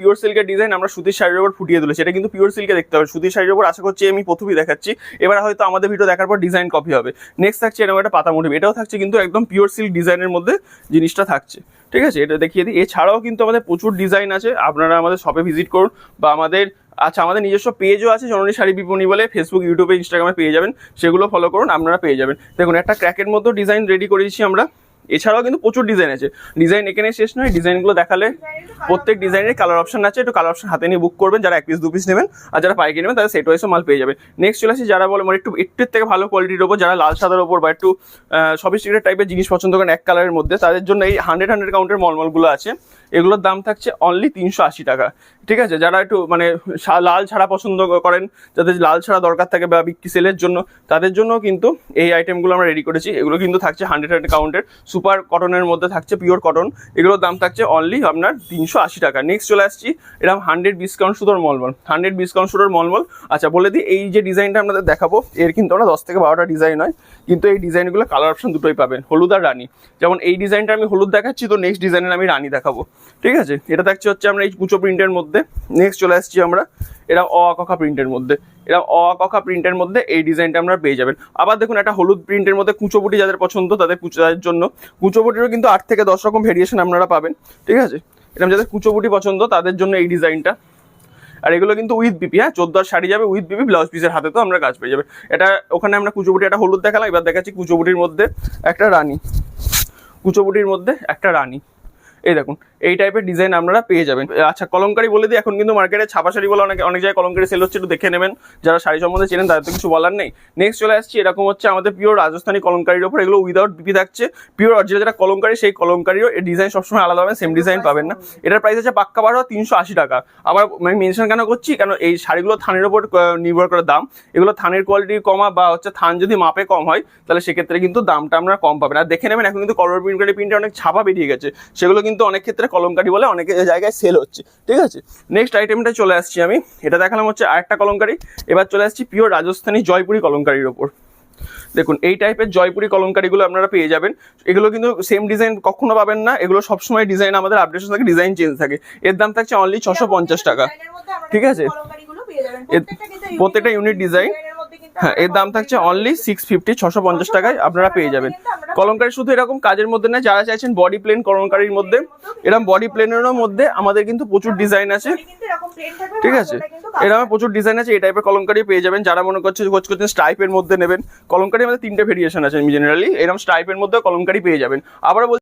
Pure সিল্কের design আমরা সুতির শাড়ির উপর ফুটিয়ে তুলেছি। এটা কিন্তু পিওর সিল্কে দেখতে হবে, সুতির শাড়ির উপর আশা করছি আমি প্রথমেই দেখাচ্ছি। এবার হয়তো আমাদের ভিডিও দেখার পর ডিজাইন কপি হবে। নেক্সট থাকছে এরকম একটা পাতা মোটিভ, এটাও থাকছে কিন্তু একদম পিওর সিল্ক ডিজাইনের মধ্যে জিনিসটা থাকছে। ঠিক আছে, এটা দেখিয়ে দিই। এছাড়াও কিন্তু আমাদের প্রচুর ডিজাইন আছে, আপনারা আমাদের শপে ভিজিট করুন বা আমাদের আমাদের নিজস্ব পেজও আছে জননী শাড়ি বিপণী বলে, ফেসবুক, ইউটিউবে, ইনস্টাগ্রামে পেয়ে যাবেন, সেগুলো ফলো করুন, আপনারা পেয়ে যাবেন। দেখুন একটা ক্র্যাকের মধ্যেও ডিজাইন রেডি করেছি আমরা। এছাড়াও কিন্তু প্রচুর ডিজাইন আছে, ডিজাইন এখানে শেষ নয়, ডিজাইনগুলো দেখালে প্রত্যেক ডিজাইনের কালার অপশন আছে, একটু কালার অপশন হাতে নিয়ে বুক করবেন, যারা 1 পিস 2 পিস নেবেন আর যারা পাইকারি নেবেন তারা সেট ওয়াইজও মাল পেয়ে যাবেন। নেক্সট চলে আসি যারা বলে মানে একটু থেকে ভালো কোয়ালিটির ওপর, যারা লাল সাদার ওপর বা একটু সফিস্টিকেটেড টাইপের জিনিস পছন্দ করেন এক কালারের মধ্যে, তাদের জন্য এই 100 কাউন্টের মলমলগুলো আছে। এগুলোর দাম থাকছে অনলি 380 টাকা। ঠিক আছে, যারা একটু মানে লাল ছাড়া পছন্দ করেন, যাদের লাল ছাড়া দরকার থাকে বা বিক্রি সেলের জন্য, তাদের জন্য কিন্তু এই আইটেমগুলো আমরা রেডি করেছি। এগুলো কিন্তু থাকছে 100 কাউন্টের সুপার কটনের মধ্যে থাকছে, পিওর কটন। এগুলোর দাম থাকছে অনলি আপনার 380 টাকা। নেক্সট চলে আসছি এরকম 100 ডিসকাউন্ট সুতোর মলমল, 100 ডিসকাউন্ট সুতোর মলমল। আচ্ছা বলে দিই, এই যে ডিজাইনটা আপনাদের দেখাবো এর কিন্তু আমরা 10 থেকে 12টা ডিজাইন হয়, কিন্তু এই ডিজাইনগুলো কালার অপশন দুটোই পাবেন, হলুদ আর রানী। যেমন এই ডিজাইনটা আমি হলুদ দেখাচ্ছি, তো নেক্সট ডিজাইনের আমি রানী দেখাবো। ঠিক আছে, এটা থাকছে হচ্ছে আমরা এই কুচো প্রিন্টের মধ্যে। নেক্সট চলে আসছি আমরা এরা অ-আ-ক-খা প্রিন্টের মধ্যে, এরা অ-আ-ক-খা প্রিন্টের মধ্যে এই ডিজাইনটা আমরা পেয়ে যাবেন। আবার দেখুন একটা হলুদ প্রিন্টের মধ্যে কুচোবুটি যাদের পছন্দ, তাদের জন্য কুচোবুটিরও কিন্তু 8 থেকে 10 রকম ভেরিয়েশন আপনারা পাবেন। ঠিক আছে, এরকম যাদের কুচোবুটি পছন্দ তাদের জন্য এই ডিজাইনটা। আর এগুলো কিন্তু উইথ বিপি, হ্যাঁ 14 শাড়ি যাবে উইথ বিপি, ব্লাউজ পিসের হাতে তো আমরা কাজ পেয়ে যাবে। এটা ওখানে আমরা কুচোবুটি একটা হলুদ দেখালাম, এবার দেখাচ্ছি কুচোবুটির মধ্যে একটা রানী, কুচোবুটির মধ্যে একটা রানী। এই দেখুন এই টাইপের ডিজাইন আপনারা পেয়ে যাবেন। আচ্ছা কলমকারি বলে দিই, এখন কিন্তু মার্কেটে ছাপা শাড়ি বলে অনেক জায়গায় কলমকারি সেল হচ্ছে, একটু দেখে নেবেন যারা শাড়ি সম্বন্ধে চেনেন, তাদের তো কিছু বলার নেই। নেক্সট চলে আসছি এরকম হচ্ছে আমাদের পিওর রাজস্থানী কলমকারির ওপর, এগুলো উইদাউট বিপি থাকছে, পিওর অরিজিনাল যেটা কলমকারি সেই কলমকারিও এই ডিজাইন সবসময় আলাদা পাবেন, সেম ডিজাইন পাবেন না। এটার প্রাইস আছে পাক্কা 380 টাকা। আবার আমি মেনশন কেন করছি, কারণ এই শাড়িগুলো থানের ওপর নির্ভর করে দাম, এগুলো থানের কোয়ালিটি কমা বা হচ্ছে থান যদি মাপে কম হয় তাহলে সেক্ষেত্রে কিন্তু দামটা আপনারা কম পাবেন। আর দেখে নেবেন এখন কিন্তু কলর প্রিন্টে অনেক ছাপা বেরিয়ে গেছে, সেগুলো কিন্তু অনেক ক্ষেত্রে কলমকারি বলে অনেক জায়গায় সেল হচ্ছে। ঠিক আছে, নেক্সট আইটেমটা চলে আসছি আমি, এটা দেখালাম হচ্ছে আরেকটা কলমকারি। এবার চলে আসছি পিওর রাজস্থানী জয়পুরি কলমকারির ওপর। দেখুন এই টাইপের জয়পুরি কলমকারিগুলো আপনারা পেয়ে যাবেন। এগুলো কিন্তু সেম ডিজাইন কখনো পাবেন না, এগুলো সবসময় ডিজাইন আমাদের আপডেশন থাকে, ডিজাইন চেঞ্জ থাকে। এর দাম থাকছে অনলি 650 টাকা। ঠিক আছে, প্রত্যেকটা ইউনিক ডিজাইন, হ্যাঁ এর দাম থাকছে অনলি 650, 650 টাকায় আপনারা পেয়ে যাবেন। কলমকারি শুধু এরকম কাজের মধ্যে না, যারা চাইছেন বডি প্লেন কলমকারির মধ্যে, এরকম বডি প্লেনেরও মধ্যে আমাদের কিন্তু প্রচুর ডিজাইন আছে। ঠিক আছে, এরকম প্রচুর ডিজাইন আছে, এই টাইপের কলমকারি পেয়ে যাবেন। যারা মনে করছেন স্ট্রাইপের মধ্যে নেবেন, কলমকারি আমাদের 3টে ভেরিয়েশন আছে জেনারেলি, এরকম স্ট্রাইপের মধ্যে কলমকারি পেয়ে যাবেন। আবার